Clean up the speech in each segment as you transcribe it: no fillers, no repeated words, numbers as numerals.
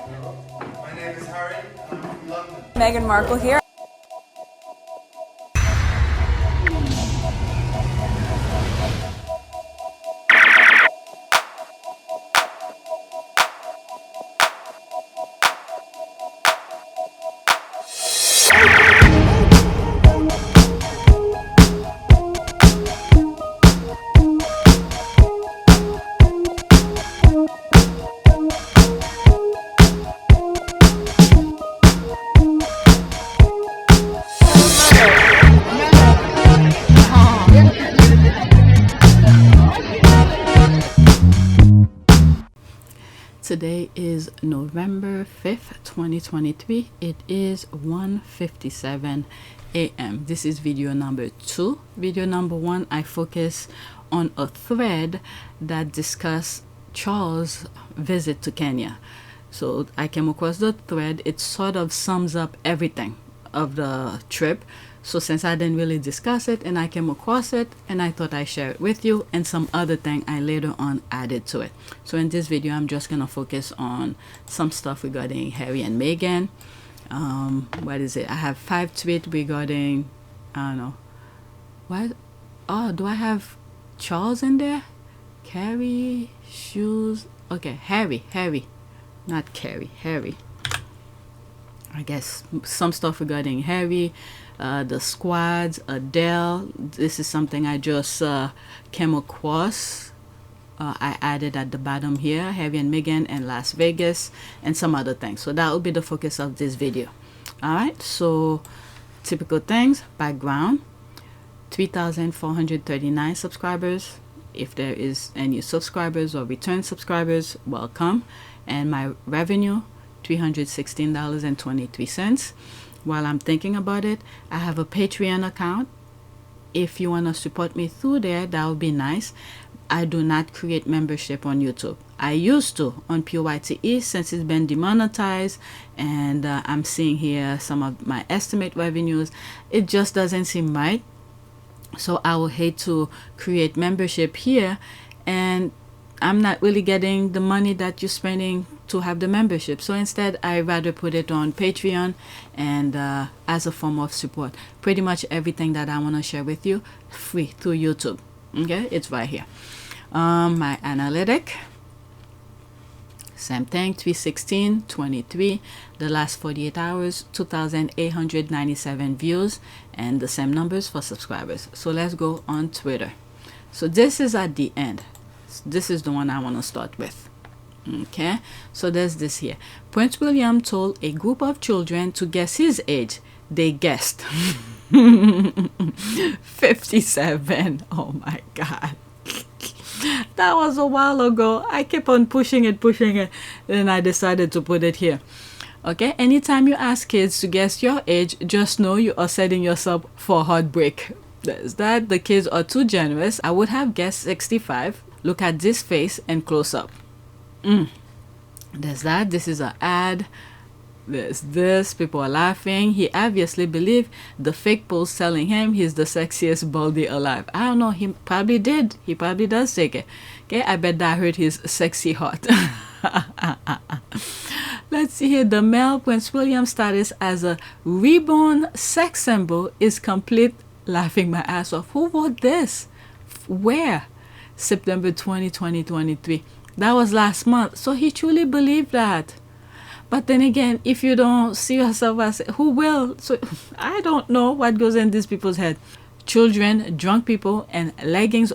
My name is Harry, and I'm from London. Meghan Markle here. Today is November 5th, 2023. It is 1:57 a.m. This is video number 2. Video number 1, I focus on a thread that discuss Charles' visit to Kenya. So I came across the thread. It sort of sums up everything of the trip. So since I didn't really discuss it and I came across it, and I thought I'd share it with you, and some other thing I later on added to it. So in this video, I'm just gonna focus on some stuff regarding Harry and Meghan. What is it? I have 5 tweets regarding, I don't know. What? Oh, do I have Charles in there? Carrie, shoes. Okay, Harry. Not Carrie, Harry. I guess some stuff regarding Harry, the squads, Adele. This is something I just came across. I added at the bottom here, Harry and Meghan and Las Vegas, and some other things. So that will be the focus of this video. Alright, so typical things, background, 3,439 subscribers. If there is any subscribers or return subscribers, welcome. And my revenue, $316.23. While I'm thinking about it, I have a Patreon account. If you want to support me through there, that would be nice. I do not create membership on YouTube. I used to on PYTE since it's been demonetized, and I'm seeing here some of my estimate revenues. It just doesn't seem right. So I would hate to create membership here, and I'm not really getting the money that you're spending to have the membership. So instead, I rather put it on Patreon and as a form of support. Pretty much everything that I want to share with you free through YouTube. Okay, it's right here. My analytic, same thing, 316.23. The last 48 hours, 2,897 views, and the same numbers for subscribers. So let's go on Twitter. So this is at the end. This is the one I want to start with. Okay, so there's this here. Prince William told a group of children to guess his age. They guessed 57. Oh my God. That was a while ago. I kept on pushing it, and I decided to put it here. Okay, anytime you ask kids to guess your age, just know you are setting yourself for heartbreak. There's that. The kids are too generous. I would have guessed 65. Look at this face and close up. There's that. This is an ad. There's this. People are laughing. He obviously believed the fake post telling him he's the sexiest baldy alive. I don't know. He probably did. He probably does take it. Okay, I bet that hurt his sexy heart. Let's see here. The male Prince William status as a reborn sex symbol is complete. Laughing my ass off. Who wrote this? Where? September 20, 2023. That was last month. So he truly believed that. But then again, if you don't see yourself as, who will? So I don't know what goes in these people's head. Children, drunk people, and leggings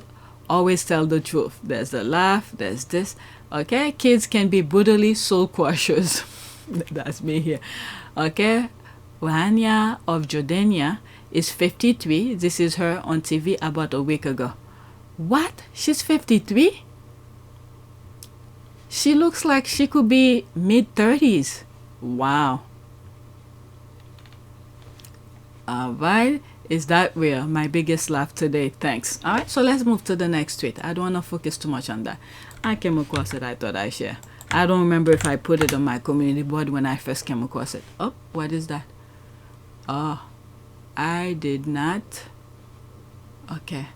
always tell the truth. There's the laugh. There's this. Okay, kids can be brutally soul crushers. That's me here. Okay, Rania of Jordania is 53. This is her on TV about a week ago. What? She's 53? She looks like she could be mid-30s. Wow. Alright. Is that real? My biggest laugh today. Thanks. Alright, so let's move to the next tweet. I don't want to focus too much on that. I came across it. I thought I'd share. I don't remember if I put it on my community board when I first came across it. Oh, what is that? Oh, I did not. Okay.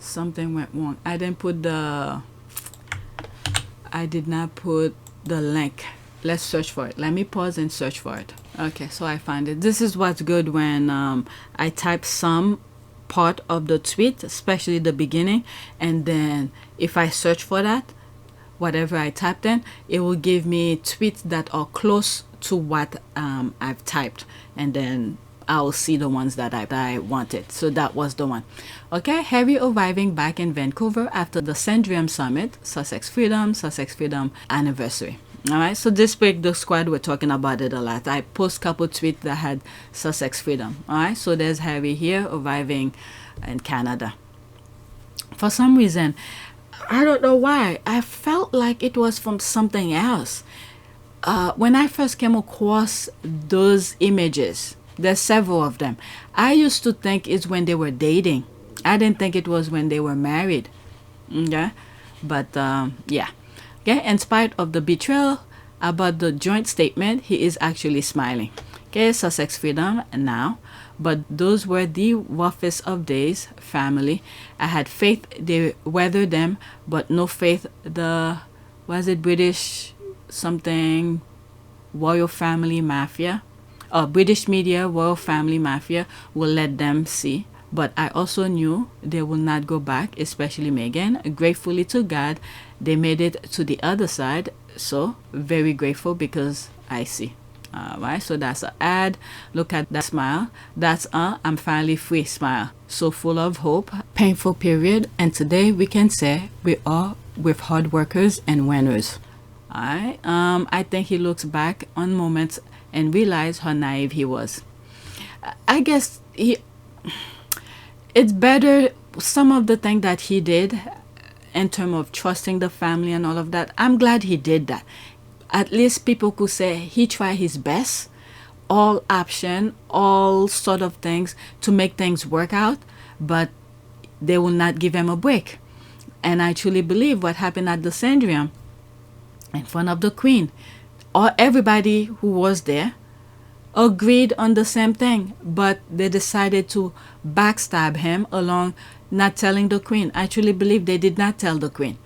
Something went wrong. I did not put the link let's search for it. Let me pause and search for it. Okay, so I find it. This is what's good when I type some part of the tweet, especially the beginning, and then if I search for that, whatever I typed in, it will give me tweets that are close to what I've typed, and then I'll see the ones that I wanted. So that was the one. Okay, Harry arriving back in Vancouver after the Sandringham Summit, Sussex Freedom anniversary. All right, so this week the squad were talking about it a lot. I post a couple tweets that had Sussex Freedom. All right, so there's Harry here arriving in Canada. For some reason, I don't know why, I felt like it was from something else. When I first came across those images, there's several of them, I used to think it's when they were dating. I didn't think it was when they were married. Okay, but yeah. Okay, in spite of the betrayal about the joint statement, he is actually smiling. Okay, Sussex Freedom now, but those were the roughest of days, family. I had faith they weathered them, but no faith the, was it British something, royal family mafia? British media, royal family mafia will let them see. But I also knew they will not go back, especially Meghan. Gratefully to God, they made it to the other side. So very grateful because I see. Alright, so that's an ad. Look at that smile. That's a I'm finally free smile. So full of hope. Painful period. And today we can say we are with hard workers and winners. Alright, I think he looks back on moments and realize how naive he was. I guess it's better, some of the things that he did in terms of trusting the family and all of that, I'm glad he did that. At least people could say he tried his best, all option, all sort of things to make things work out, but they will not give him a break. And I truly believe what happened at the Sandringham in front of the Queen, or everybody who was there agreed on the same thing, but they decided to backstab him along not telling the Queen. I truly believe they did not tell the Queen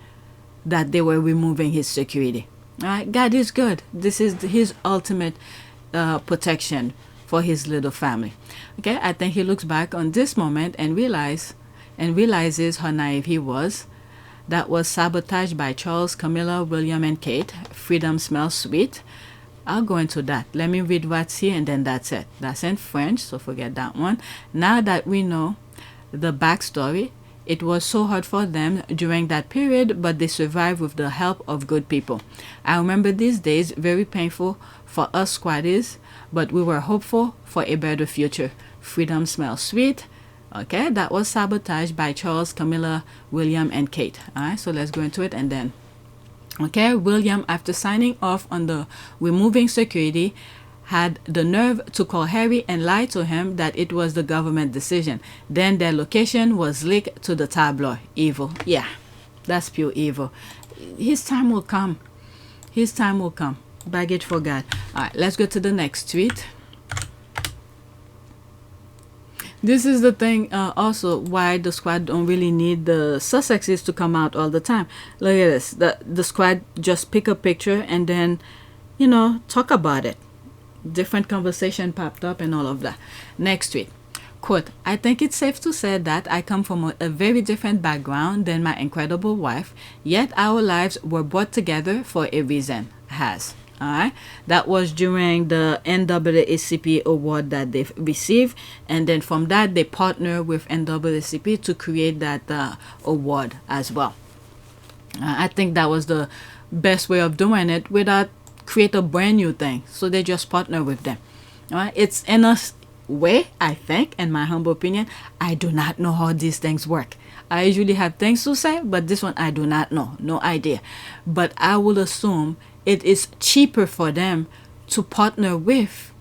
that they were removing his security. All right, God is good. This is his ultimate protection for his little family. Okay, I think he looks back on this moment and realizes how naive he was. That was sabotaged by Charles, Camilla, William, and Kate. Freedom smells sweet. I'll go into that. Let me read what's here and then that's it. That's in French, so forget that one. Now that we know the backstory, it was so hard for them during that period, but they survived with the help of good people. I remember these days, very painful for us squaddies, but we were hopeful for a better future. Freedom smells sweet. Okay, that was sabotaged by Charles, Camilla, William, and Kate. All right, so let's go into it and then. Okay, William, after signing off on the removing security, had the nerve to call Harry and lie to him that it was the government decision. Then their location was leaked to the tabloid. Evil. Yeah, that's pure evil. His time will come. His time will come. Baggage for God. All right, let's go to the next tweet. This is the thing also why the squad don't really need the Sussexes to come out all the time. Look at this. The squad just pick a picture and then, you know, talk about it. Different conversation popped up and all of that. Next tweet. Quote, I think it's safe to say that I come from a very different background than my incredible wife, yet our lives were brought together for a reason. Has. Alright, that was during the NAACP award that they received, and then from that they partner with NAACP to create that award as well. I think that was the best way of doing it without create a brand new thing. So they just partner with them. Alright, it's in a way, I think, in my humble opinion, I do not know how these things work. I usually have things to say, but this one I do not know, no idea. But I would assume it is cheaper for them to partner with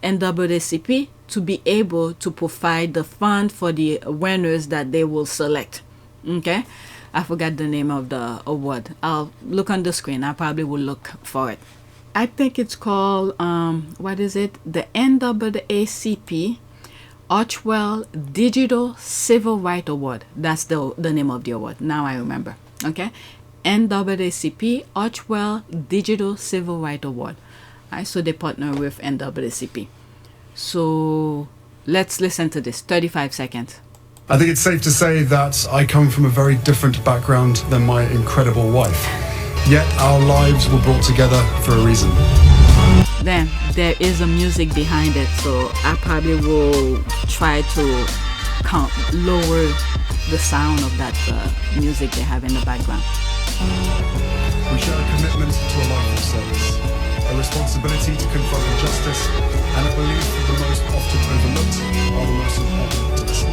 NAACP to be able to provide the fund for the winners that they will select. Okay, I forgot the name of the award. I'll look on the screen. I probably will look for it. I think it's called what is it? The NAACP Archwell Digital Civil Rights Award. That's the name of the award. Now I remember. Okay, NAACP Archwell Digital Civil Rights Award. All right, so they partner with NAACP. So let's listen to this. 35 seconds. I think it's safe to say that I come from a very different background than my incredible wife. Yet our lives were brought together for a reason. Then there is a music behind it, so I probably will try to lower the sound of that music they have in the background. We share a commitment to a life of service, a responsibility to confront injustice, and a belief that the most often overlooked are the most important to see.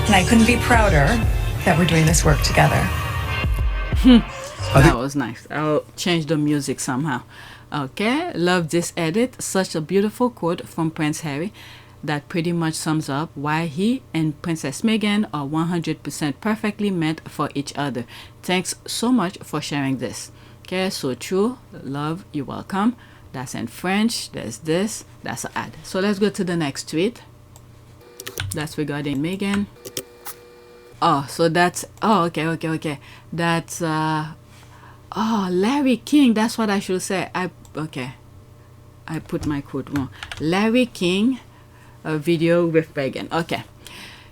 And I couldn't be prouder that we're doing this work together. That was nice. I'll change the music somehow. Okay, love this edit. Such a beautiful quote from Prince Harry that pretty much sums up why he and Princess Meghan are 100% perfectly meant for each other. Thanks so much for sharing this. Okay, so true. Love, you're welcome. That's in French. There's this. That's an ad. So let's go to the next tweet. That's regarding Meghan. Oh, so that's, oh, okay. That's, oh, Larry King. That's what I should say. I put my quote wrong. Larry King, a video with Meghan. Okay.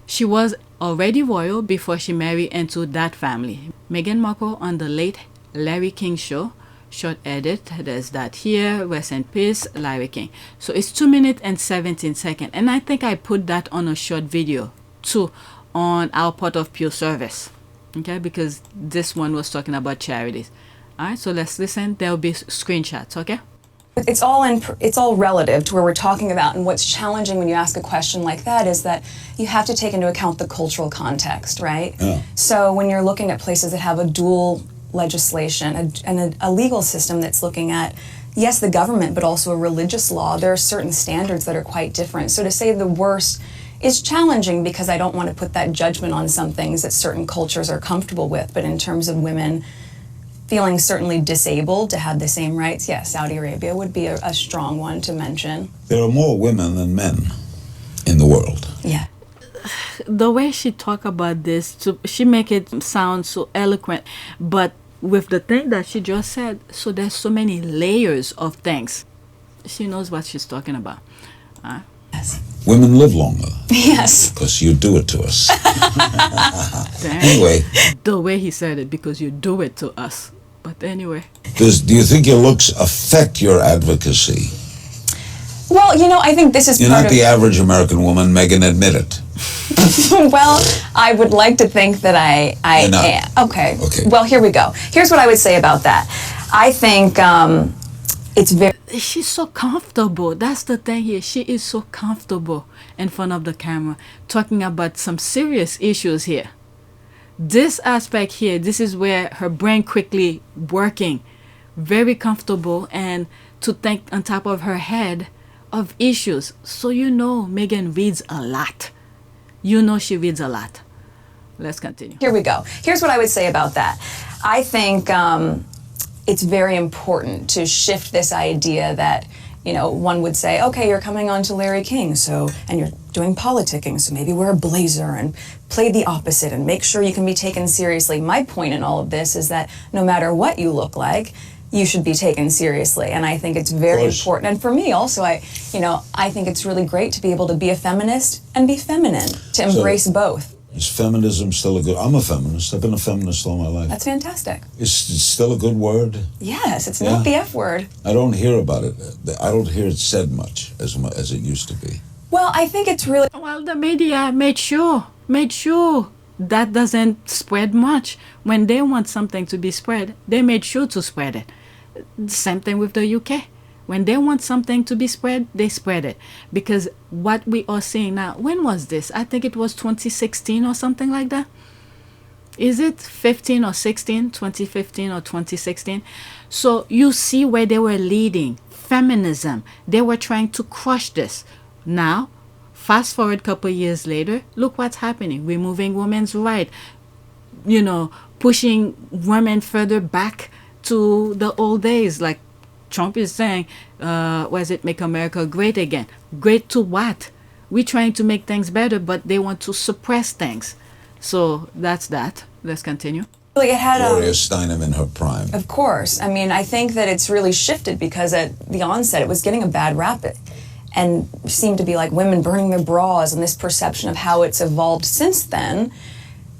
She was already royal before she married into that family. Meghan Markle on the late Larry King show. Short edit. There's that here. Rest in peace, Larry King. So it's 2 minutes and 17 seconds. And I think I put that on a short video too on our Part of Pure Service. Okay, because this one was talking about charities. All right, so let's listen. There'll be screenshots, okay? It's all relative to where we're talking about, and what's challenging when you ask a question like that is that you have to take into account the cultural context, right? Yeah. So when you're looking at places that have a dual legislation and a legal system that's looking at, yes, the government, but also a religious law, there are certain standards that are quite different. So to say the worst is challenging because I don't want to put that judgment on some things that certain cultures are comfortable with, but in terms of women feeling certainly disabled to have the same rights, yes, Saudi Arabia would be a strong one to mention. There are more women than men in the world. Yeah. The way she talk about this, she make it sound so eloquent, but with the thing that she just said, so there's so many layers of things. She knows what she's talking about. Yes. Women live longer. Yes. Because you do it to us. Damn. Anyway. The way he said it, because you do it to us. But anyway. Do you think your looks affect your advocacy? Well, you know, I think this is You're part not of... the average American woman, Meghan, admit it. Well, I would like to think that I am. Okay. Well, here we go. Here's what I would say about that. I think it's very... She's so comfortable. That's the thing here. She is so comfortable in front of the camera talking about some serious issues here. This aspect here, this is where her brain quickly working. Very comfortable, and to think on top of her head of issues. So you know Meghan reads a lot. You know she reads a lot. Let's continue. Here we go. Here's what I would say about that. I think it's very important to shift this idea that, you know, one would say, okay, you're coming on to Larry King, so, and you're doing politicking, so maybe wear a blazer and play the opposite and make sure you can be taken seriously. My point in all of this is that no matter what you look like, you should be taken seriously. And I think it's very important. And for me also, I think it's really great to be able to be a feminist and be feminine, to embrace both. Is feminism still a good... I'm a feminist. I've been a feminist all my life. That's fantastic. Is it still a good word? Yes, it's not the F word. I don't hear about it. I don't hear it said much as it used to be. Well, I think it's really... Well, the media made sure that doesn't spread much. When they want something to be spread, they made sure to spread it. Same thing with the UK. When they want something to be spread, they spread it. Because what we are seeing now, when was this? I think it was 2016 or something like that. Is it 15 or 16? 2015 or 2016? So you see where they were leading. Feminism. They were trying to crush this. Now, fast forward a couple years later, look what's happening. Removing women's rights. You know, pushing women further back to the old days, like Trump is saying, was it make America great again? Great to what? We're trying to make things better, but they want to suppress things. So that's that. Let's continue. It had Gloria Steinem in her prime. Of course. I mean, I think that it's really shifted because at the onset it was getting a bad rap and seemed to be like women burning their bras, and this perception of how it's evolved since then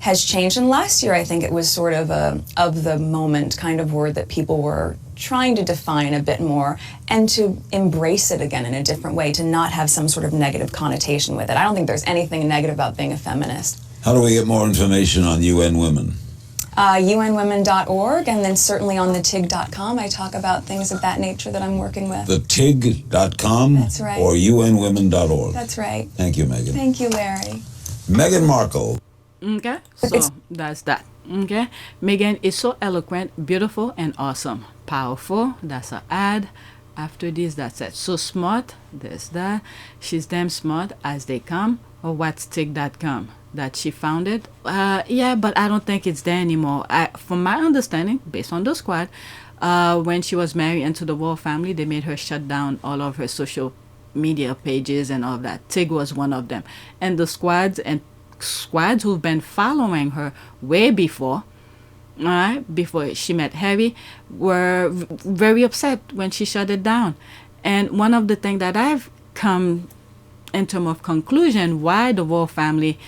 has changed. And last year I think it was sort of a of the moment kind of word that people were trying to define a bit more and to embrace it again in a different way, to not have some sort of negative connotation with it. I don't think there's anything negative about being a feminist. How do we get more information on UN Women? unwomen.org, and then certainly on the TIG.com I talk about things of that nature that I'm working with. The TIG.com? That's right. Or unwomen.org? That's right. Thank you, Meghan. Thank you, Larry. Meghan Markle. Okay, so that's that. Okay, Meghan is so eloquent, beautiful, and awesome. Powerful, that's an ad. After this, that's it. So smart, there's that. She's damn smart as they come. Or what's TIG.com that she founded? Yeah, but I don't think it's there anymore. From my understanding, based on the squad, when she was married into the royal family, they made her shut down all of her social media pages and all of that. TIG was one of them. And the squads who've been following her way before, all right, before she met Harry, were very upset when she shut it down. And one of the things that I've come in terms of conclusion why the royal family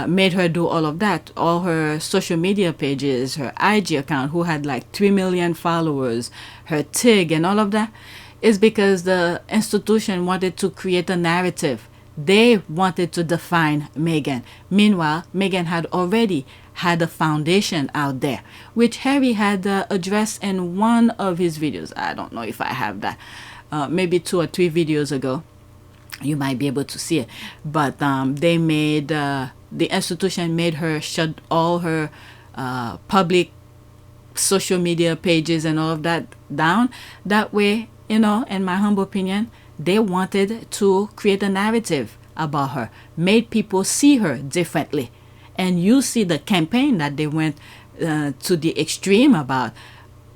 made her do all of that, all her social media pages, her IG account, who had like 3 million followers, her TIG and all of that, is because the institution wanted to create a narrative. They wanted to define Meghan. Meanwhile, Meghan had already had a foundation out there, which Harry had addressed in one of his videos. I don't know if I have that. Maybe 2 or 3 videos ago. You might be able to see it. But they made, the institution made her shut all her public social media pages and all of that down. That way, you know, in my humble opinion, they wanted to create a narrative about her, made people see her differently. And you see the campaign that they went to the extreme about,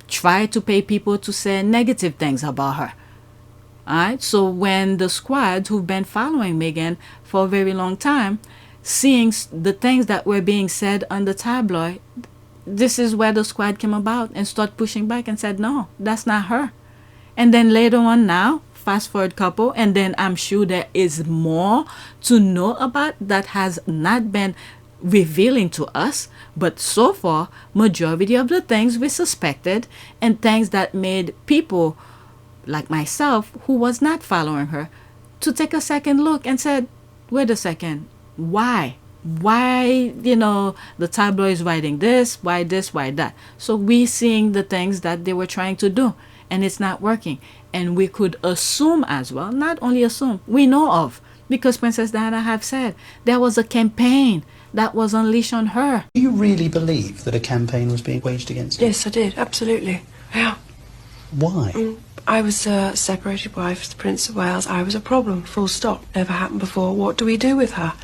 try to pay people to say negative things about her. Alright, so when the squad who've been following Meghan for a very long time, seeing the things that were being said on the tabloid, this is where the squad came about and started pushing back and said, no, that's not her. And then later on now, fast forward couple, and then I'm sure there is more to know about that has not been revealing to us, but so far, majority of the things we suspected and things that made people like myself, who was not following her, to take a second look and said, wait a second, why? Why, you know, the tabloids writing this, why that? So we seeing the things that they were trying to do, and it's not working. And we could assume as well, not only assume, we know of, because Princess Diana have said, there was a campaign that was unleashed on her. Do you really believe that a campaign was being waged against her? Yes, I did, absolutely. Yeah. Why? I was a separated wife to the Prince of Wales. I was a problem, full stop. Never happened before. What do we do with her?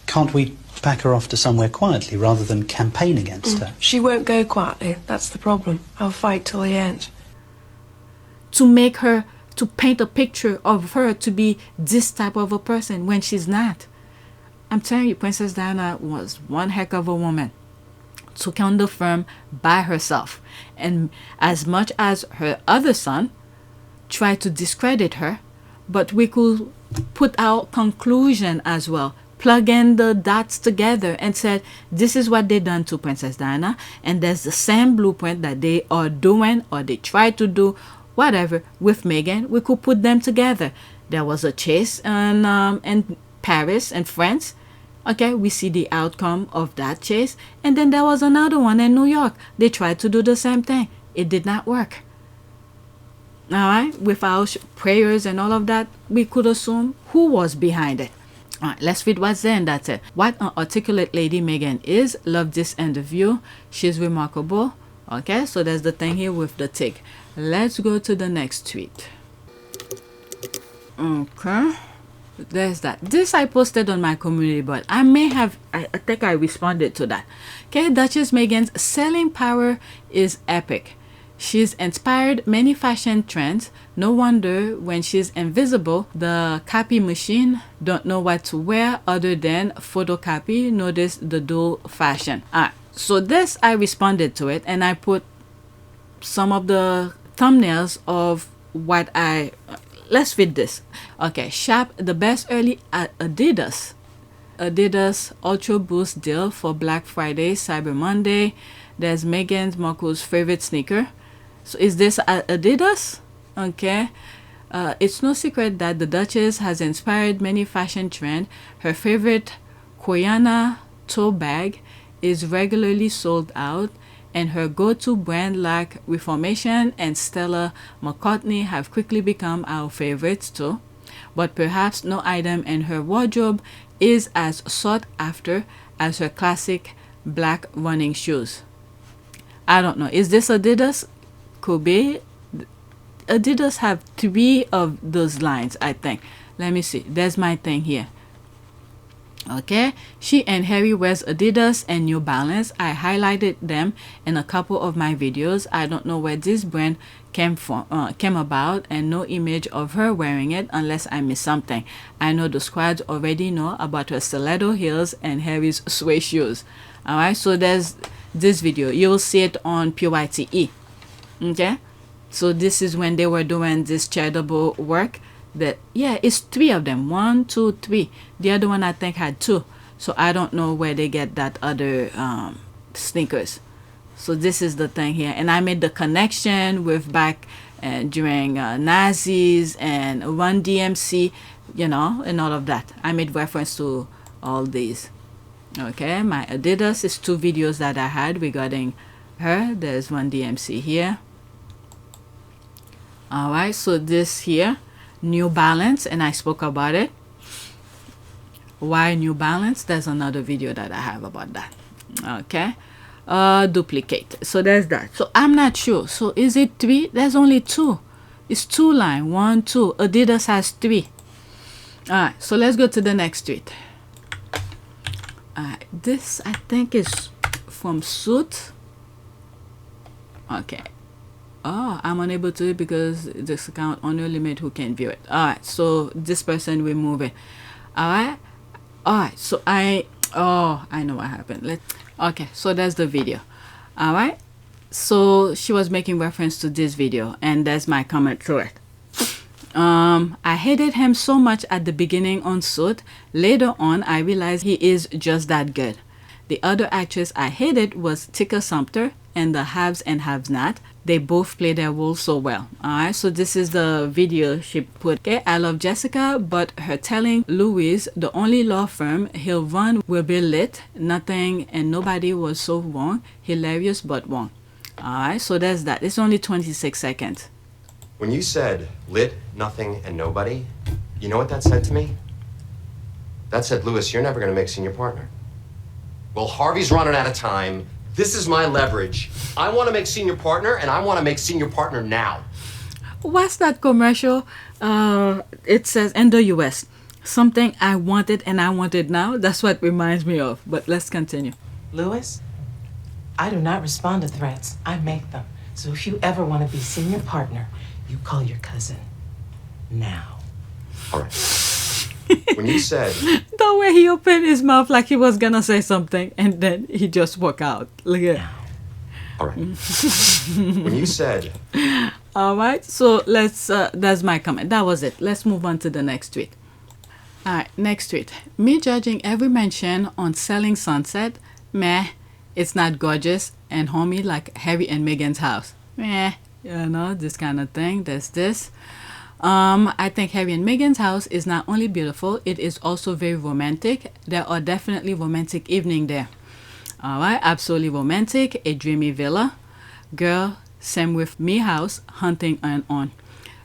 Can't we pack her off to somewhere quietly rather than campaign against her? She won't go quietly. That's the problem. I'll fight till the end. To make her, to paint a picture of her to be this type of a person when she's not. I'm telling you, Princess Diana was one heck of a woman. Took on the firm by herself, and as much as her other son tried to discredit her, but we could put our conclusion as well, plug in the dots together and said, this is what they done to Princess Diana, and there's the same blueprint that they are doing or they try to do, whatever, with Meghan. We could put them together. There was a chase in Paris and France. Okay, we see the outcome of that chase. And then there was another one in New York. They tried to do the same thing. It did not work. All right, with our prayers and all of that, we could assume who was behind it. All right, let's read what's there, and that's it. What an articulate lady Meghan is. Love this interview. She's remarkable. Okay, so there's the thing here with the TIG. Let's go to the next tweet. Okay. There's that. This I posted on my community, but I think I responded to that. Okay, Duchess Meghan's selling power is epic. She's inspired many fashion trends. No wonder when she's invisible, the copy machine don't know what to wear other than photocopy. Notice the dual fashion. Alright, so this, I responded to it and I put some of the thumbnails of what let's read this. Okay, shop the best early at Adidas. Adidas Ultra Boost deal for Black Friday, Cyber Monday. There's Meghan Markle's favorite sneaker. So is this Adidas? Okay. It's no secret that the Duchess has inspired many fashion trends. Her favorite Koyana tote bag is regularly sold out, and her go-to brand like Reformation and Stella McCartney have quickly become our favorites too. But perhaps no item in her wardrobe is as sought after as her classic black running shoes. I don't know. Is this Adidas? Could be. Adidas have 3 of those lines, I think. Let me see. There's my thing here. Okay, she and Harry wears Adidas and New Balance. I highlighted them in a couple of my videos. I don't know where this brand came about, and no image of her wearing it unless I missed something. I know the squads already know about her stiletto heels and Harry's suede shoes. All right, so there's this video. You will see it on PYTE. Okay, so this is when they were doing this charitable work. That, yeah, it's 3 of them. 1, 2, 3. The other one I think had 2, so I don't know where they get that other sneakers. So this is the thing here, and I made the connection with back during Nazis and Run DMC, you know, and all of that. I made reference to all these. Okay, my Adidas is 2 videos that I had regarding her. There's Run DMC here. All right, so this here, New Balance, and I spoke about it. Why New Balance? There's another video that I have about that. Okay, duplicate. So there's that. So I'm not sure. So is it 3? There's only 2. It's 2 line. 1, 2. Adidas has 3. All right, so let's go to the next tweet. This I think is from Suit. Okay. Oh, I'm unable to do it because this account only limit who can view it. All right, so this person will move it. All right, so I know what happened. Okay, so that's the video. All right, so she was making reference to this video, and that's my comment to it. I hated him so much at the beginning on Suit. Later on, I realized he is just that good. The other actress I hated was Tika Sumpter and the Haves and Haves Not. They both play their role so well. Alright, so this is the video she put. Okay, I love Jessica, but her telling Louis the only law firm he'll run will be lit. Nothing and nobody was so wrong. Hilarious but wrong. Alright, so there's that. It's only 26 seconds. When you said lit, nothing, and nobody, you know what that said to me? That said, Louis, you're never going to make senior partner. Well, Harvey's running out of time. This is my leverage. I want to make senior partner, and I want to make senior partner now. What's that commercial? It says in the US, something I wanted and I wanted now. That's what reminds me of. But let's continue. Louis, I do not respond to threats. I make them. So if you ever want to be senior partner, you call your cousin now. All right. When you said... The way he opened his mouth like he was gonna say something, and then he just walked out. Look at. All right. When you said... All right, so let's, that's my comment. That was it. Let's move on to the next tweet. All right, next tweet. Me judging every mention on Selling Sunset. Meh, it's not gorgeous and homey like Harry and Meghan's house. Meh, you know, this kind of thing. There's this. I think Harry and Meghan's house is not only beautiful, it is also very romantic. There are definitely romantic evening there. All right, absolutely romantic. A dreamy villa. Girl, same with me house, hunting and on.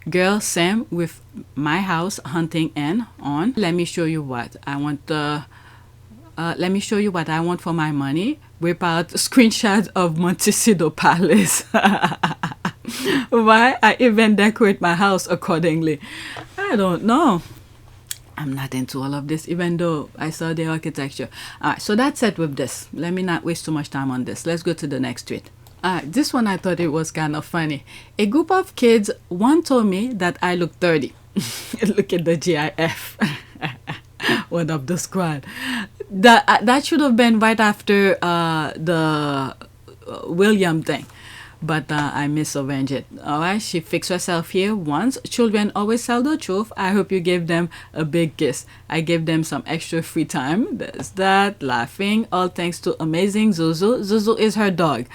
Girl, same with my house, hunting and on. Let me show you what I want. Let me show you what I want for my money. Whip out screenshots of Montecito Palace. Why? I even decorate my house accordingly. I don't know. I'm not into all of this, even though I saw the architecture. All right, so that's it with this. Let me not waste too much time on this. Let's go to the next tweet. This one I thought it was kind of funny. A group of kids, one told me that I look 30. Look at the GIF. One of the squad. That should have been right after the William thing. But I misarranged it. Alright, she fixed herself here once. Children always tell the truth. I hope you gave them a big kiss. I gave them some extra free time. There's that. Laughing. All thanks to amazing Zuzu. Zuzu is her dog.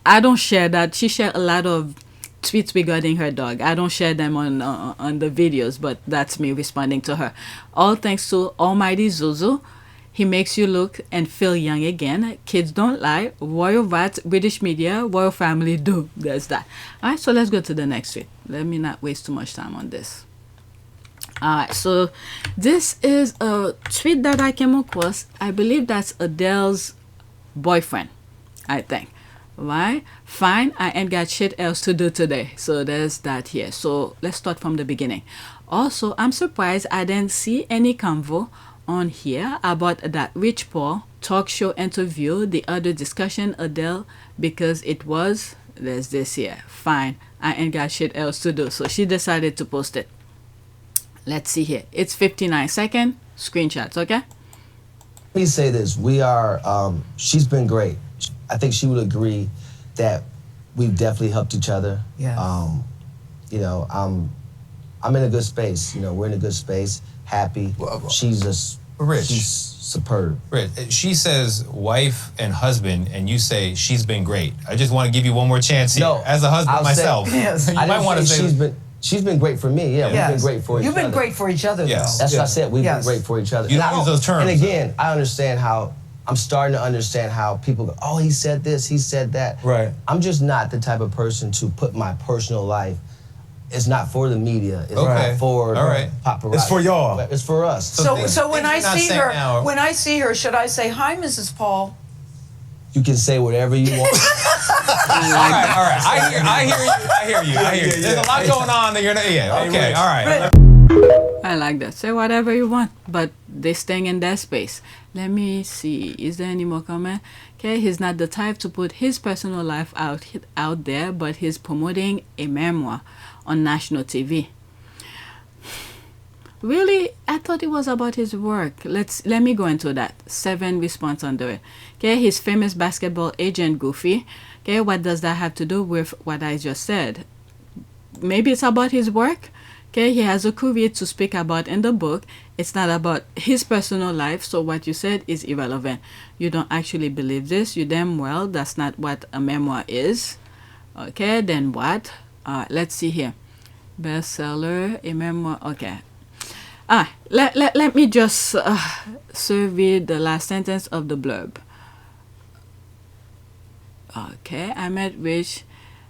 I don't share that. She shared a lot of tweets regarding her dog. I don't share them on the videos, but that's me responding to her. All thanks to Almighty Zuzu. He makes you look and feel young again. Kids don't lie. Royal Rats, British media, royal family do. There's that. Alright, so let's go to the next tweet. Let me not waste too much time on this. Alright, so this is a tweet that I came across. I believe that's Adele's boyfriend, I think. Right? Fine, I ain't got shit else to do today. So there's that here. So let's start from the beginning. Also, I'm surprised I didn't see any convo on here about that Rich Paul talk show interview, the other discussion, Adele, because it was, there's this here. Fine, I ain't got shit else to do. So she decided to post it. Let's see here. It's 59 second screenshots, okay? Let me say this. We are, she's been great. I think she would agree that we've definitely helped each other. Yeah. You know, I'm in a good space. You know, we're in a good space, happy. She's just, Rich. she's superb. Rich, she says wife and husband, and you say she's been great. I just want to give you one more chance here. No, as a husband I'll myself, say, you I might didn't want to say she's been great for me. Yeah, we've been great for each other. You've been great for each other, Yes. though. That's what I said. We've been great for each other. You don't use those terms. And again, I understand how, I'm starting to understand how people go, oh, he said this, he said that. Right. I'm just not the type of person to put my personal life. It's not for the media. It's Okay. not for paparazzi. It's for y'all. It's for us. So when I not see saying her, now- when I see her, should I say hi, Mrs. Paul? You can say whatever you want. all right. I hear you. There's a lot going on that you're not. Yeah. Okay. All right. I like that. Say whatever you want, but they staying in their space. Let me see. Is there any more comment? Okay, he's not the type to put his personal life out there, but he's promoting a memoir on national TV. Really? I thought it was about his work. Let me go into that. 7 response under it. Okay, his famous basketball agent Goofy. Okay, what does that have to do with what I just said? Maybe it's about his work. Okay, he has a career to speak about in the book. It's not about his personal life, so what you said is irrelevant. You don't actually believe this. You damn well, that's not what a memoir is. Okay, then what? Let's see here. Bestseller, a memoir. Okay. Let me just survey the last sentence of the blurb. Okay, I met Rich.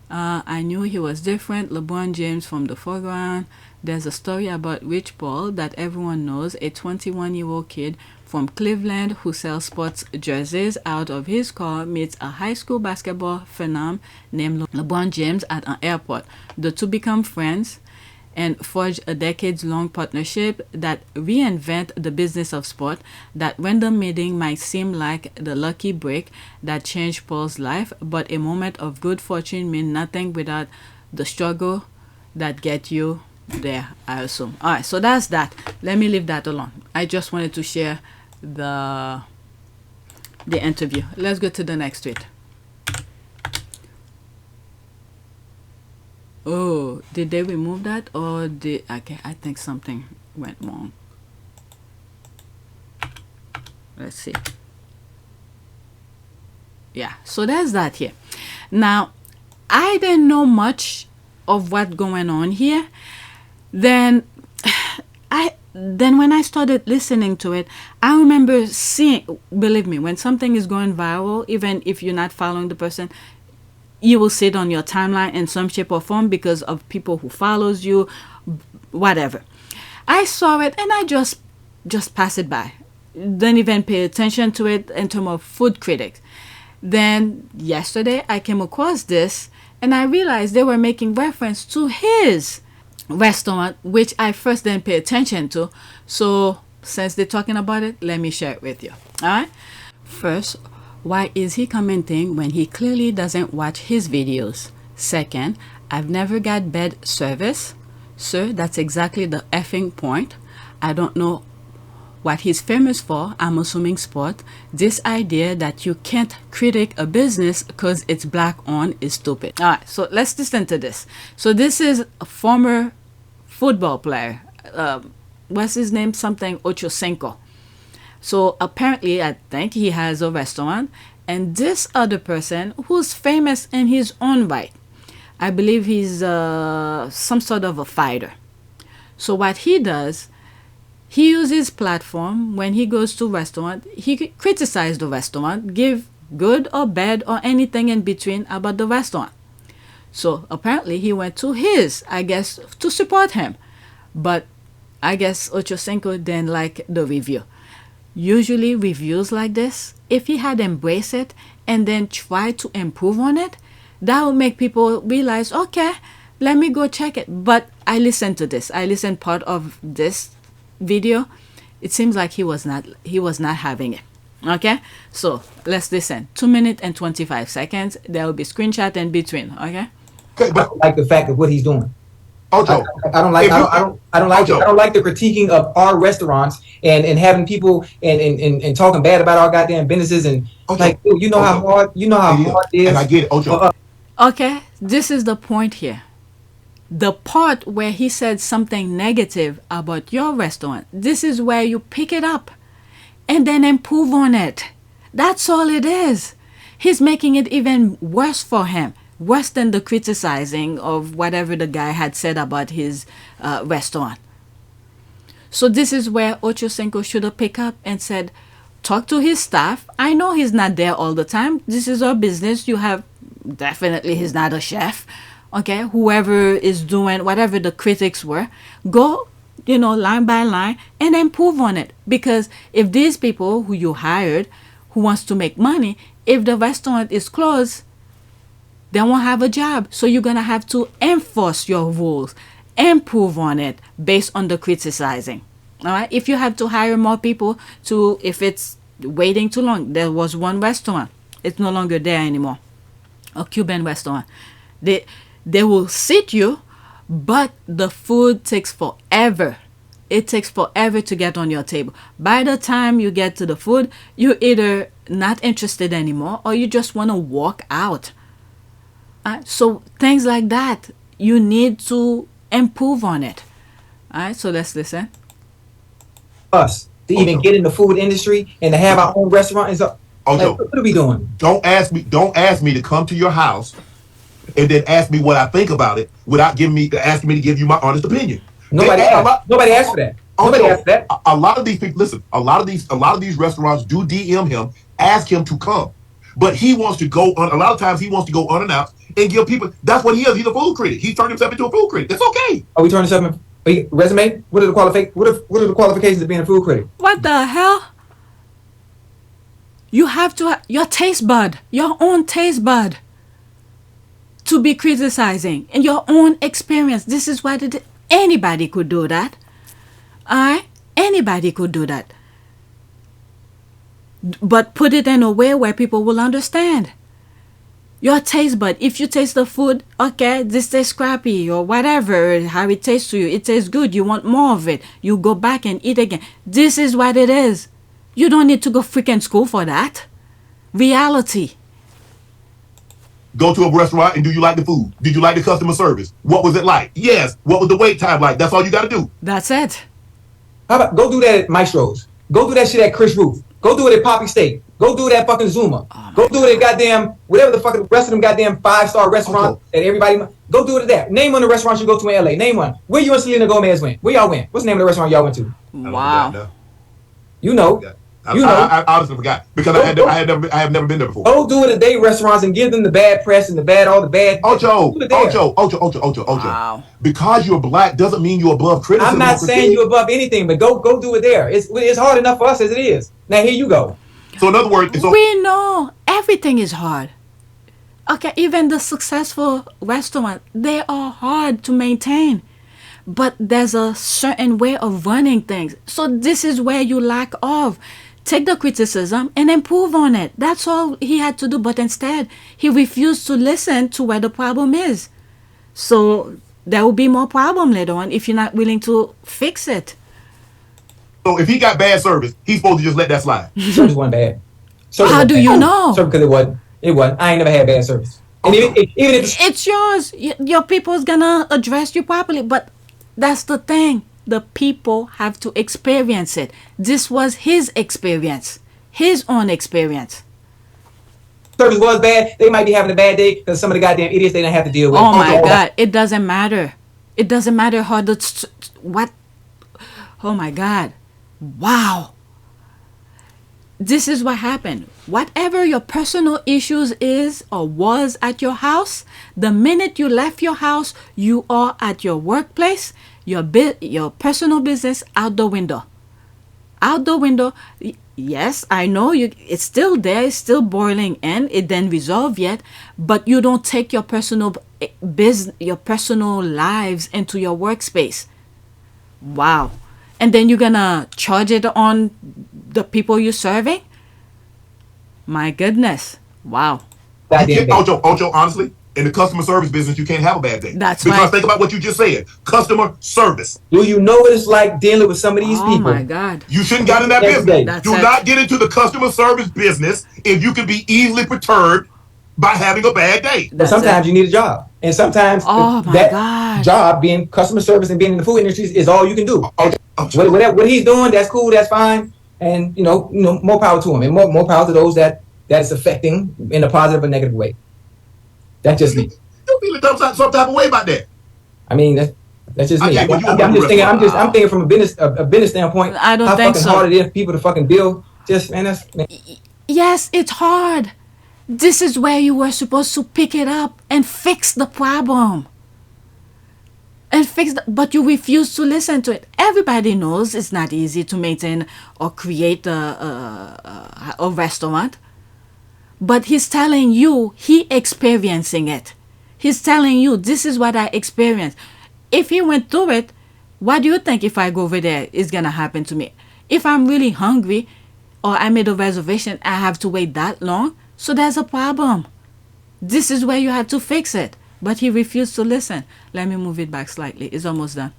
I knew he was different. LeBron James from the foreground. There's a story about Rich Paul that everyone knows, a 21-year-old kid from Cleveland who sells sports jerseys out of his car meets a high school basketball phenom named LeBron James at an airport. The two become friends and forge a decades-long partnership that reinvent the business of sport. That random meeting might seem like the lucky break that changed Paul's life, but a moment of good fortune means nothing without the struggle that gets you there, I assume. All right, so that's that. Let me leave that alone. I just wanted to share the interview. Let's go to the next tweet. Oh, did they remove that or did okay? I think something went wrong. Let's see. Yeah, so there's that here. Now, I didn't know much of what's going on here. Then when I started listening to it, I remember seeing, believe me, when something is going viral, even if you're not following the person, you will see it on your timeline in some shape or form because of people who follows you, whatever. I saw it and I just passed it by. Didn't even pay attention to it in terms of food critics. Then yesterday I came across this and I realized they were making reference to his restaurant, which I first didn't pay attention to. So since they're talking about it, let me share it with you. All right. First, Why is he commenting when he clearly doesn't watch his videos? Second, I've never got bad service. Sir, that's exactly the effing point. I don't know what he's famous for. I'm assuming sport. This idea that you can't critique a business because it's black on is stupid. All right, so let's listen to this. So this is a former football player. What's his name? Something Ocho Cinco. So apparently, I think he has a restaurant, and this other person who's famous in his own right, I believe he's some sort of a fighter. So what he does, he uses platform when he goes to restaurant. He criticize the restaurant, give good or bad or anything in between about the restaurant. So apparently he went to his, I guess, to support him. But I guess Ocho Cinco didn't like the review. Usually reviews like this, if he had embraced it and then tried to improve on it, that would make people realize, okay, let me go check it. But I listened to this. I listened part of this video. It seems like he was not having it. Okay, so let's listen. 2 minutes and 25 seconds. There will be screenshot in between. Okay. Okay, but I like the fact of what he's doing. Ocho, I don't like the critiquing of our restaurants and having people and talking bad about our goddamn businesses and like, dude, how hard it is. And I get it, Ocho. Okay, this is the point here. The part where he said something negative about your restaurant, this is where you pick it up and then improve on it. That's all it is. He's making it even worse for him. Worse than the criticizing of whatever the guy had said about his restaurant. So this is where Ocho Cinco should have picked up and said, talk to his staff. I know he's not there all the time. This is our business. You have, definitely he's not a chef. Okay, whoever is doing whatever the critics were, go, line by line and improve on it. Because if these people who you hired, who wants to make money, if the restaurant is closed, they won't have a job. So you're going to have to enforce your rules, improve on it based on the criticizing. All right. If you have to hire more people if it's waiting too long, there was one restaurant. It's no longer there anymore. A Cuban restaurant. They will seat you, but the food takes forever. It takes forever to get on your table. By the time you get to the food, you're either not interested anymore or you just want to walk out. So things like that, you need to improve on it. All right, so let's listen. Us to even get in the food industry and to have our own restaurant is like, what are we doing? Don't ask me to come to your house and then ask me what I think about it without asking me to give you my honest opinion. Nobody asked for that. Nobody asked that. A lot of these people, listen. A lot of these restaurants do DM him, ask him to come, but he wants to go on. A lot of times he wants to go unannounced and give people. That's what he is. He's a food critic. He's turned himself into a food critic. That's okay. Are we turning himself into resume? What are the qualifications of being a food critic? What the hell? You have to have your taste bud, your own taste bud, to be criticizing in your own experience. This is what anybody could do that. Anybody could do that. But put it in a way where people will understand. Your taste bud. If you taste the food, okay, this tastes crappy or whatever, how it tastes to you, it tastes good, you want more of it, you go back and eat again. This is what it is. You don't need to go freaking school for that. Reality. Go to a restaurant and do you like the food? Did you like the customer service? What was it like? Yes. What was the wait time like? That's all you got to do. That's it. How about go do that at Maestro's? Go do that shit at Chris Roof. Go do it at Poppy Steak. Go do it at fucking Zuma. Go do it at goddamn whatever the fucking rest of them goddamn 5-star restaurant that everybody. Go do it at that. Name one of the restaurants you go to in LA. Name one. Where you and Selena Gomez went? Where y'all went? What's the name of the restaurant y'all went to? Wow. You know. I honestly forgot because I have never been there before. Go do it at their restaurants and give them the bad press and all the bad. Ocho. Wow. Because you're black doesn't mean you're above criticism. I'm not saying you're above anything, but go do it there. It's hard enough for us as it is. Now here you go. So in other words, we know everything is hard. Okay, even the successful restaurant, they are hard to maintain. But there's a certain way of running things. So this is where you lack of. take the criticism and improve on it. That's all he had to do. But instead, he refused to listen to where the problem is. So there will be more problem later on if you're not willing to fix it. So if he got bad service, he's supposed to just let that slide. Service wasn't bad. How do you know? Because it wasn't. It wasn't. I ain't never had bad service. And even if it's yours, your people's gonna address you properly. But that's the thing. The people have to experience it. This was his experience, his own experience. Service was bad. They might be having a bad day because some of the goddamn idiots they didn't have to deal with. Oh my God! It doesn't matter. It doesn't matter how the what. Oh my God! Wow. This is what happened. Whatever your personal issues is or was at your house, the minute you left your house, you are at your workplace, your personal business out the window. Out the window. Yes, I know it's still there, it's still boiling and it didn't resolve yet, but you don't take your personal business, your personal lives into your workspace. Wow. And then you're gonna charge it on the people you're serving? My goodness. Wow. Ocho, honestly, in the customer service business, you can't have a bad day. That's because right. Think about what you just said. Customer service. Do you know what it's like dealing with some of these people? Oh my God. You shouldn't get in that business. Do not get into the customer service business if you can be easily perturbed by having a bad day. But sometimes you need a job. And sometimes that job, being customer service and being in the food industry, is all you can do. What he's doing, that's cool, that's fine. And you know, more power to him, and more power to those that is affecting in a positive or negative way. That's just me. You feel some type of way about that? I mean, that's just me. I'm thinking from a business standpoint. I don't how think fucking so. hard it is for people to fucking build. Yes, it's hard. This is where you were supposed to pick it up and fix the problem. But you refuse to listen to it. Everybody knows it's not easy to maintain or create a restaurant. But he's telling you, he experiencing it. He's telling you, this is what I experienced. If he went through it, what do you think if I go over there is going to happen to me? If I'm really hungry or I made a reservation, I have to wait that long. So there's a problem. This is where you have to fix it. But he refused to listen. Let me move it back slightly. It's almost done.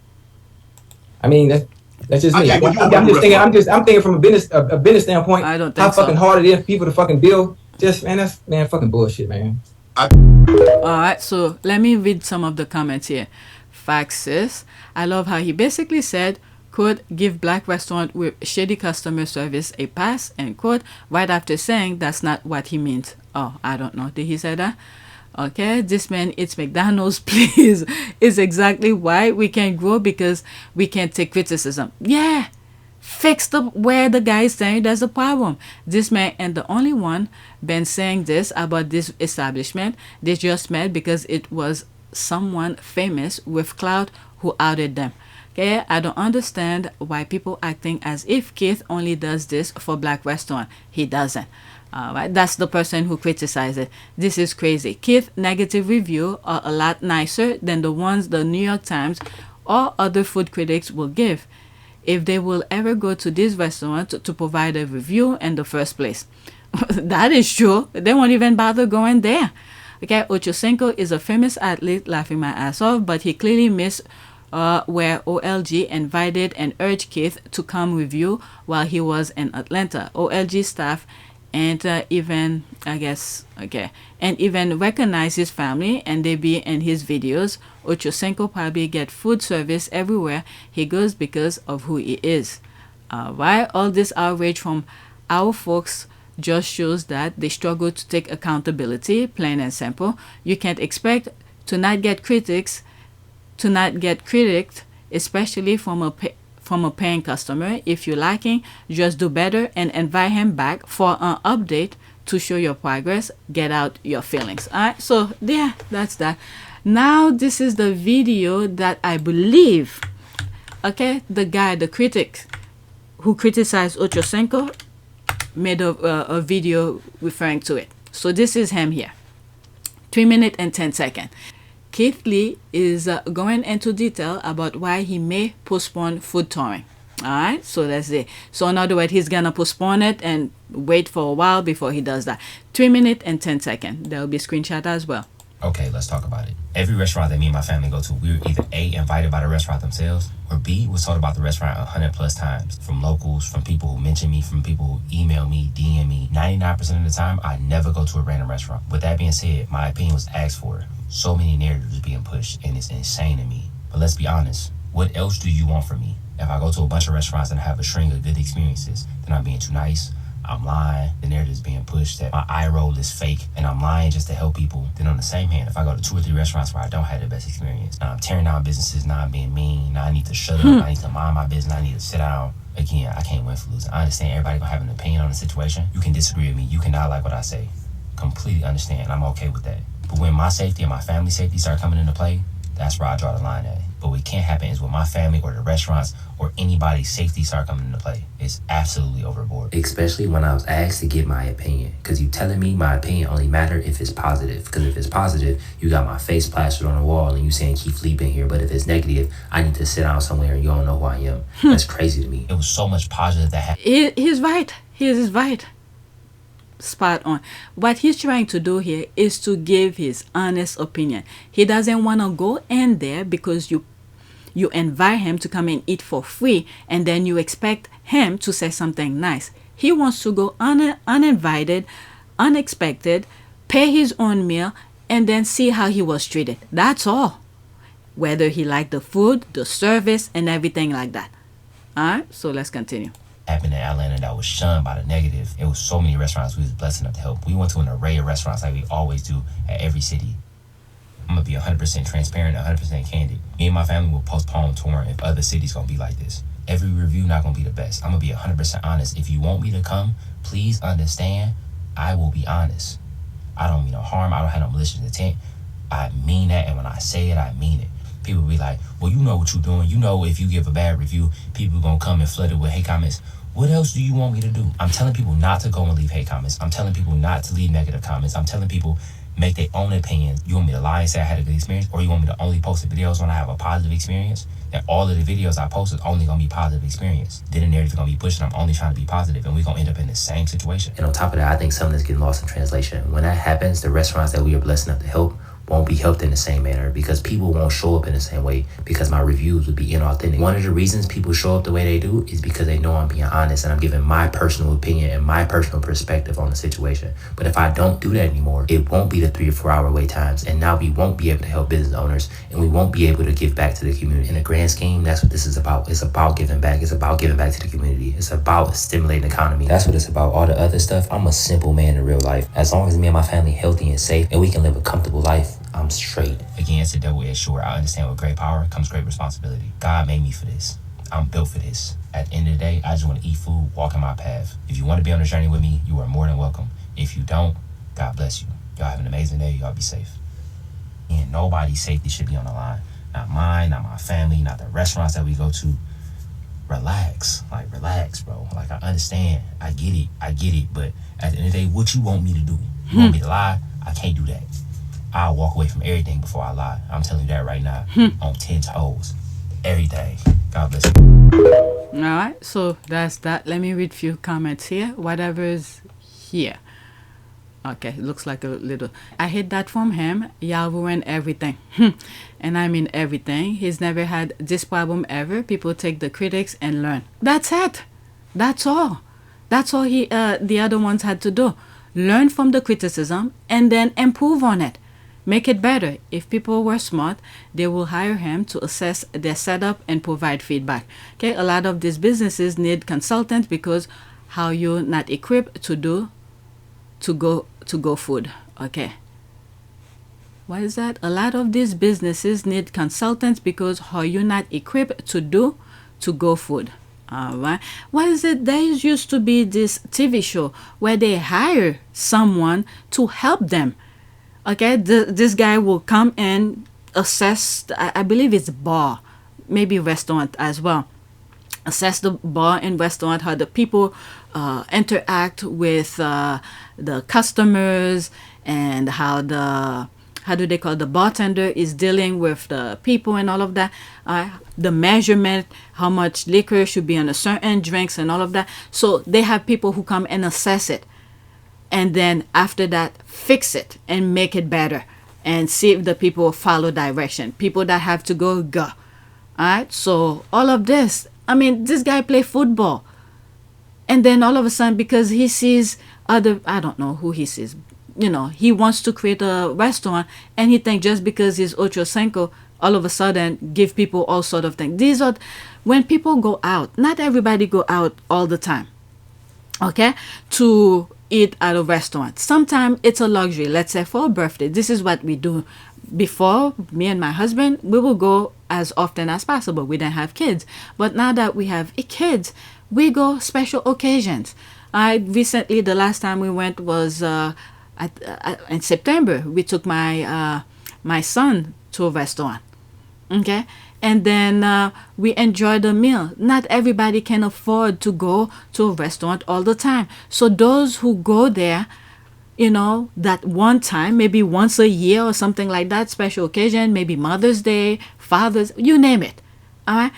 I mean, that's just me. I'm thinking from a business standpoint. I don't think how fucking hard it is for people to fucking build. That's fucking bullshit, man. All right, so let me read some of the comments here. Faxes. I love how he basically said, quote, give black restaurant with shady customer service a pass, end quote, right after saying that's not what he meant. Oh, I don't know. Did he say that? Okay, this man eats McDonald's, please, is exactly why we can't grow, because we can't take criticism. Yeah, fix where the guy is saying there's a problem. This man ain't the only one been saying this about this establishment. They just met because it was someone famous with clout who outed them. Okay, I don't understand why people acting as if Keith only does this for black restaurant. He doesn't. Right, that's the person who criticized it. This is crazy. Keith negative review are a lot nicer than the ones the New York Times or other food critics will give, if they will ever go to this restaurant to provide a review in the first place. That is true. They won't even bother going there. Okay, Ocho Cinco is a famous athlete, laughing my ass off, but he clearly missed where OLG invited and urged Keith to come review while he was in Atlanta. OLG staff and even recognize his family, and they be in his videos. Ocho Cinco probably get food service everywhere he goes because of who he is. Why all this outrage from our folks just shows that they struggle to take accountability, plain and simple. You can't expect to not get critiqued, especially from a paying customer. If you're lacking, just do better and invite him back for an update to show your progress. Get out your feelings. All right, so yeah, that's that. Now this is the video that I believe, okay, the critic who criticized Ocho Cinco made a video referring to it. So this is him here. 3 minutes and 10 seconds. Keith Lee is going into detail about why he may postpone food touring. All right, so that's it. So in other words, he's gonna postpone it and wait for a while before he does that. 3 minutes and 10 seconds. There will be a screenshot as well. Okay, let's talk about it. Every restaurant that me and my family go to, we were either A, invited by the restaurant themselves, or B, was told about the restaurant 100 plus times. From locals, from people who mention me, from people who email me, DM me. 99% of the time, I never go to a random restaurant. With that being said, my opinion was asked for. So many narratives being pushed, and it's insane to me. But let's be honest, what else do you want from me? If I go to a bunch of restaurants and have a string of good experiences, then I'm being too nice, I'm lying, the narrative is being pushed that my eye roll is fake, and I'm lying just to help people. Then on the same hand, if I go to 2 or 3 restaurants where I don't have the best experience, now I'm tearing down businesses, now I'm being mean, now I need to shut up, I need to mind my business, I need to sit down. Again, I can't win for losing. I understand everybody gonna have an opinion on the situation. You can disagree with me, you cannot like what I say. Completely understand, I'm okay with that. But when my safety and my family's safety start coming into play, that's where I draw the line at. But what can't happen is when my family or the restaurants or anybody's safety start coming into play. It's absolutely overboard. Especially when I was asked to give my opinion. Because you telling me my opinion only matter if it's positive. Because if it's positive, you got my face plastered on the wall and you saying keep Lee been here. But if it's negative, I need to sit down somewhere and you don't know who I am. That's crazy to me. It was so much positive that happened. He's right. He is right. Spot on. What he's trying to do here is to give his honest opinion. He doesn't want to go in there because you invite him to come and eat for free and then you expect him to say something nice. He wants to go uninvited, unexpected, pay his own meal, and then see how he was treated. That's all. Whether he liked the food, the service, and everything like that. Alright, so let's continue. Happened in Atlanta that was shunned by the negative. It was so many restaurants we was blessed enough to help. We went to an array of restaurants like we always do at every city. I'm gonna be 100% transparent, 100% candid. Me and my family will postpone touring if other cities gonna be like this. Every review not gonna be the best. I'm gonna be 100% honest. If you want me to come, please understand, I will be honest. I don't mean no harm. I don't have no malicious intent. I mean that, and when I say it, I mean it. People be like, well, you know what you're doing. You know if you give a bad review, people gonna come and flood it with hate comments. What else do you want me to do? I'm telling people not to go and leave hate comments. I'm telling people not to leave negative comments. I'm telling people make their own opinion. You want me to lie and say I had a good experience, or you want me to only post the videos when I have a positive experience? That all of the videos I post is only gonna be positive experience. Then the narrative gonna be pushed and I'm only trying to be positive, and we're gonna end up in the same situation. And on top of that, I think something is getting lost in translation. When that happens, the restaurants that we are blessed enough to help won't be helped in the same manner because people won't show up in the same way because my reviews would be inauthentic. One of the reasons people show up the way they do is because they know I'm being honest and I'm giving my personal opinion and my personal perspective on the situation. But if I don't do that anymore, it won't be the 3 or 4 hour wait times, and now we won't be able to help business owners and we won't be able to give back to the community. In the grand scheme, that's what this is about. It's about giving back. It's about giving back to the community. It's about stimulating the economy. That's what it's about. All the other stuff, I'm a simple man in real life. As long as me and my family healthy and safe and we can live a comfortable life, I'm straight. Again, it's a double-edged sword. I understand with great power comes great responsibility. God made me for this. I'm built for this. At the end of the day, I just want to eat food, walk in my path. If you want to be on the journey with me, you are more than welcome. If you don't, God bless you. Y'all have an amazing day. Y'all be safe. And nobody's safety should be on the line. Not mine, not my family, not the restaurants that we go to. Relax. Like, relax, bro. Like, I understand. I get it. But at the end of the day, what you want me to do? You want me to lie? I can't do that. I'll walk away from everything before I lie. I'm telling you that right now. On 10 toes. Everything. God bless you. Alright, so that's that. Let me read a few comments here. Whatever is here. Okay, looks like a little. I hate that from him. Y'all ruin everything. And I mean everything. He's never had this problem ever. People take the critics and learn. That's it. That's all. That's all the other ones had to do. Learn from the criticism and then improve on it. Make it better. If people were smart, they will hire him to assess their setup and provide feedback. Okay, a lot of these businesses need consultants because how you're not equipped to go food. Okay. What is that? A lot of these businesses need consultants because how you're not equipped to go food. Alright. What is it? There used to be this TV show where they hire someone to help them. Okay, this guy will come and assess, I believe it's bar, maybe restaurant as well. Assess the bar and restaurant, how the people interact with the customers and how the how do they call, the bartender is dealing with the people and all of that, the measurement, how much liquor should be in a certain drinks and all of that. So they have people who come and assess it, and then after that fix it and make it better, and see if the people follow direction. People that have to go. All right, so all of this, I mean, this guy play football, and then all of a sudden, because he sees other, I don't know who he sees, you know, he wants to create a restaurant, and he thinks just because he's Ocho Cinco, all of a sudden give people all sort of things. These are, when people go out, not everybody go out all the time, okay, to eat at a restaurant. Sometimes it's a luxury. Let's say for a birthday, this is what we do. Before, me and my husband, we will go as often as possible. We didn't have kids, but now that we have kids, we go special occasions. Recently, the last time we went was in September. We took my son to a restaurant, okay, and then we enjoyed the meal. Not everybody can afford to go to a restaurant all the time. So those who go there, you know, that one time, maybe once a year or something like that, special occasion, maybe Mother's Day, Father's, you name it, all right,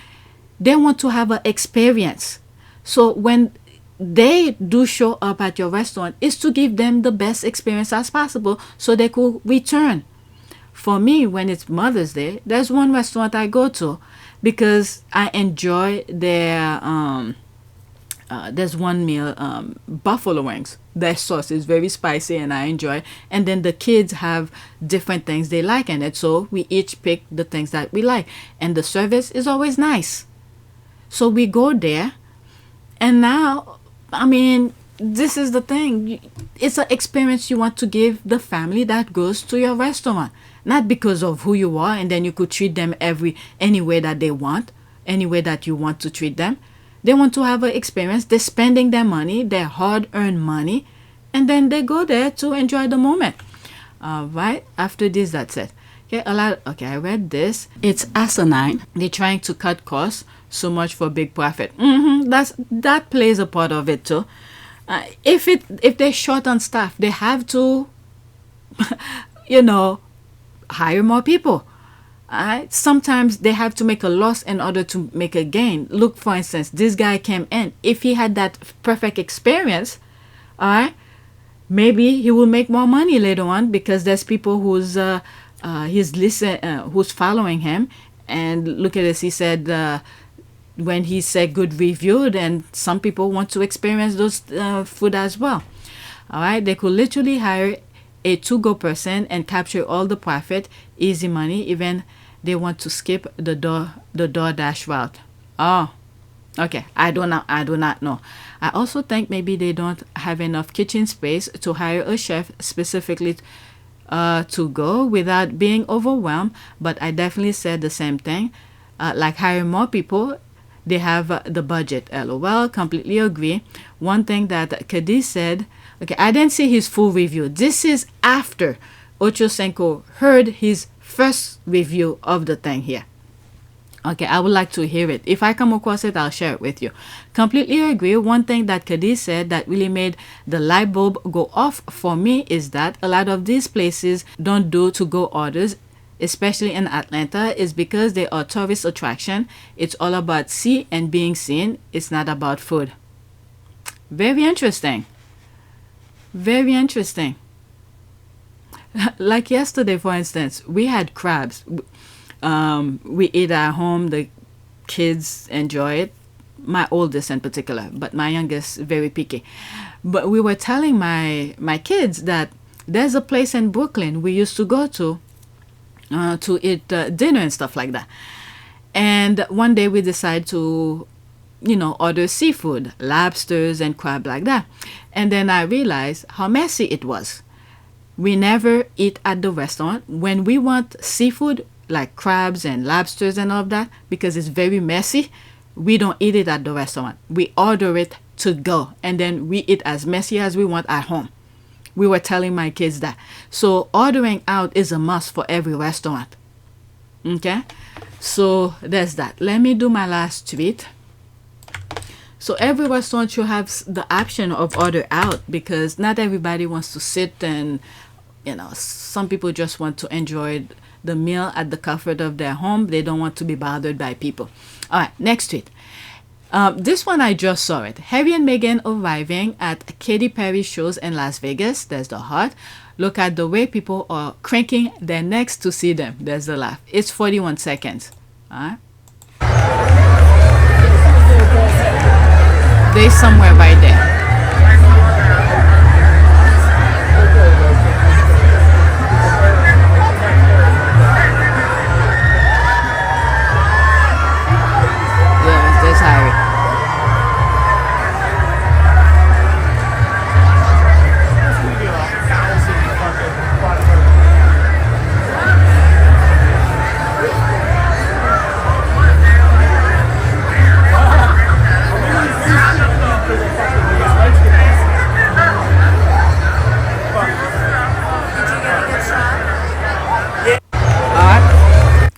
they want to have an experience. So when they do show up at your restaurant, is to give them the best experience as possible so they could return. For me, when it's Mother's Day, there's one restaurant I go to because I enjoy their there's one meal, buffalo wings. Their sauce is very spicy and I enjoy. And then the kids have different things they like in it, so we each pick the things that we like, and the service is always nice. So we go there, and now, I mean, this is the thing. It's an experience you want to give the family that goes to your restaurant. Not because of who you are, and then you could treat them any way that they want, any way that you want to treat them. They want to have an experience. They're spending their money, their hard-earned money, and then they go there to enjoy the moment. Right? After this, that's it. Okay, I read this. It's asinine. They're trying to cut costs so much for big profit. That plays a part of it too. If they're short on staff, they have to, you know, hire more people. Sometimes they have to make a loss in order to make a gain. Look, for instance, this guy came in. If he had that perfect experience, maybe he will make more money later on because there's people who's following him. And look at this. He said when he said good review, then some people want to experience those food as well. All right, they could literally hire a to-go person and capture all the profit, easy money. Even they want to skip the DoorDash route. Oh, okay. I do not know. I also think maybe they don't have enough kitchen space to hire a chef specifically to go without being overwhelmed. But I definitely said the same thing. Like hire more people. They have the budget. LOL. Completely agree. One thing that Cadiz said. Okay, I didn't see his full review. This is after Ocho Cinco heard his first review of the thing here. Okay, I would like to hear it. If I come across it, I'll share it with you. Completely agree. One thing that Cadiz said that really made the light bulb go off for me is that a lot of these places don't do to-go orders, especially in Atlanta, is because they are tourist attraction. It's all about see and being seen. It's not about food. Very interesting. Very interesting. Like yesterday, for instance, we had crabs. We eat at home. The kids enjoy it. My oldest in particular, but my youngest very picky. But we were telling my kids that there's a place in Brooklyn we used to go to eat dinner and stuff like that. And one day we decided to, order seafood, lobsters and crab like that. And then I realized how messy it was. We never eat at the restaurant. When we want seafood, like crabs and lobsters and all of that, because it's very messy, we don't eat it at the restaurant. We order it to go, and then we eat as messy as we want at home. We were telling my kids that. So ordering out is a must for every restaurant. Okay? So there's that. Let me do my last tweet. So every restaurant should have the option of order out, because not everybody wants to sit and you know, some people just want to enjoy the meal at the comfort of their home. They don't want to be bothered by people. All right, next tweet. This one I just saw it. Harry and Meghan arriving at Katy Perry shows in Las Vegas. There's the heart. Look at the way people are cranking their necks to see them. There's the laugh. It's 41 seconds. All right. They're somewhere right there. Yeah, there's Harry.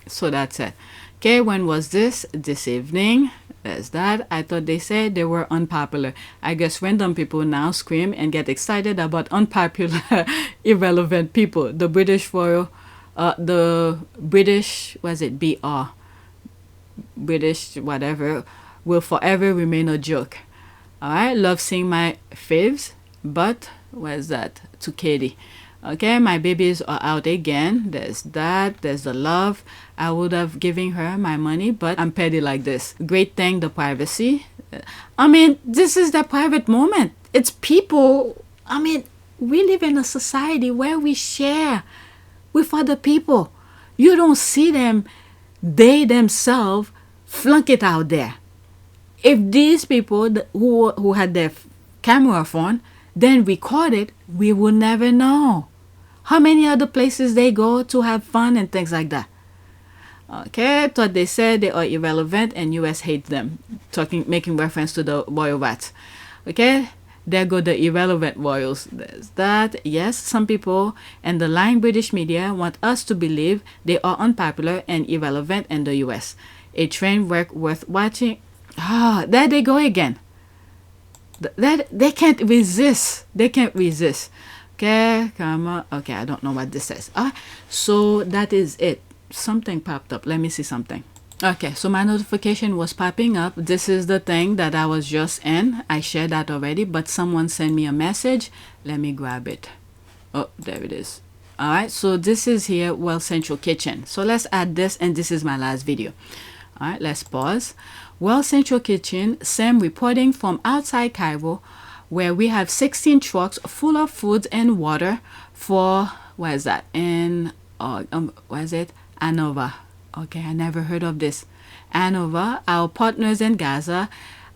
So that's it. Okay, when was this? This evening. There's that. I thought they said they were unpopular. I guess random people now scream and get excited about unpopular, irrelevant people. The British Royal, the British, was it BR? British, whatever, will forever remain a joke. Alright, love seeing my faves, but where's that? To Katie. Okay, my babies are out again. There's that. There's the love. I would have given her my money, but I'm petty like this. Great thing, the privacy. I mean, this is the private moment. It's people. I mean, we live in a society where we share with other people. You don't see them, they themselves flunk it out there. If these people who had their camera phone then record it, we will never know how many other places they go to have fun and things like that. Okay, thought they said they are irrelevant and US hates them, making reference to the royal rats. Okay, there go the irrelevant royals. There's that. Yes, some people and the lying British media want us to believe they are unpopular and irrelevant in the US. A train wreck worth watching. There they go again. They can't resist. They can't resist. Okay, come on. Okay, I don't know what this says. So that is it. Something popped up. Let me see something. Okay, so my notification was popping up. This is the thing that I was just in. I shared that already, but someone sent me a message. Let me grab it. Oh, there it is. All right, so this is here, Well Central Kitchen. So let's add this, and this is my last video. All right, let's pause. Well Central Kitchen, Sam reporting from outside Cairo, where we have 16 trucks full of food and water for, where is that? In, where is it? Anova. Okay, I never heard of this. Anova, our partners in Gaza,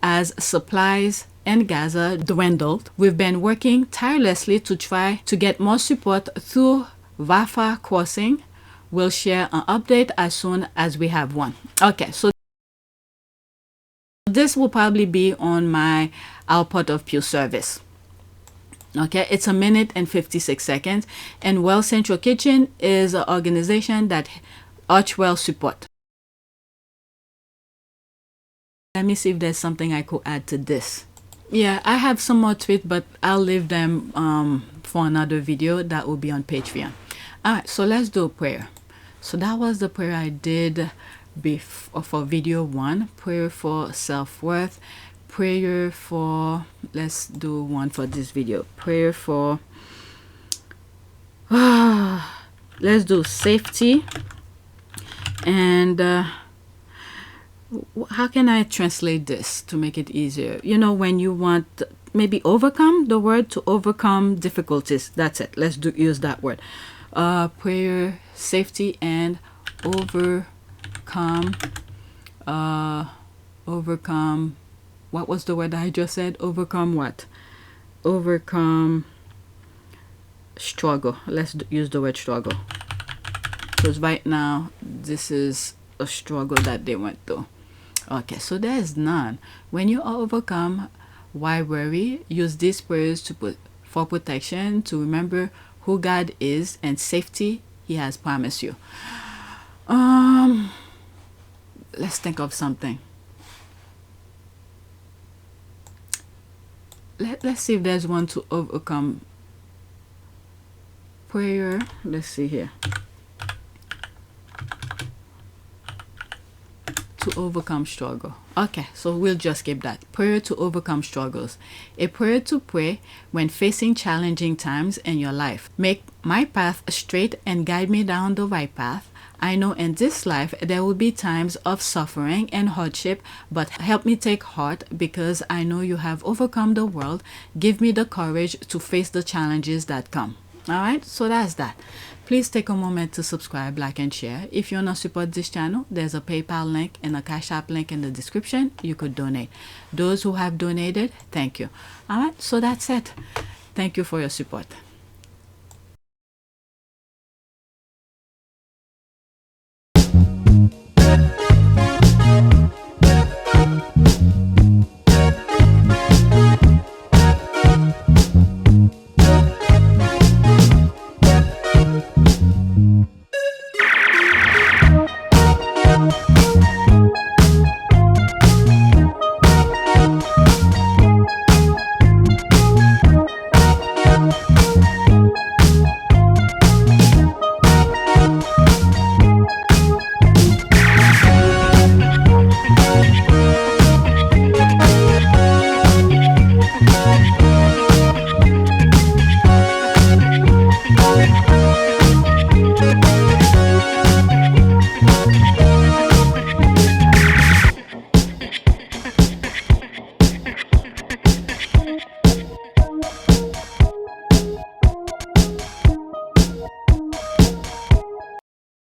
as supplies in Gaza dwindled. We've been working tirelessly to try to get more support through Rafah crossing. We'll share an update as soon as we have one. Okay, so this will probably be on my output of Pew service. Okay, it's 1 minute and 56 seconds. And Well Central Kitchen is an organization that Archwell support. Let me see if there's something I could add to this. Yeah, I have some more tweets, but I'll leave them for another video that will be on Patreon. All right, so let's do a prayer. So that was the prayer I did before for video 1. Prayer for self-worth. Prayer for, let's do one for this video. Prayer for, let's do safety. And how can I translate this to make it easier? You know, when you want maybe overcome, the word to overcome difficulties. That's it. Let's use that word. Prayer, safety, and overcome. Overcome. What was the word I just said? Overcome what? Overcome struggle. Let's use the word struggle. Because right now, this is a struggle that they went through. Okay, so there's none. When you overcome, why worry? Use these prayers to put for protection, to remember who God is and safety He has promised you. Let's think of something. Let's see if there's one to overcome prayer. Let's see here. To overcome struggle. Okay, so we'll just skip that. Prayer to overcome struggles. A prayer to pray when facing challenging times in your life. Make my path straight and guide me down the right path. I know in this life there will be times of suffering and hardship, but help me take heart because I know you have overcome the world. Give me the courage to face the challenges that come. Alright, so that's that. Please take a moment to subscribe, like, and share. If you want to support this channel, there's a PayPal link and a Cash App link in the description. You could donate. Those who have donated, thank you. Alright, so that's it. Thank you for your support.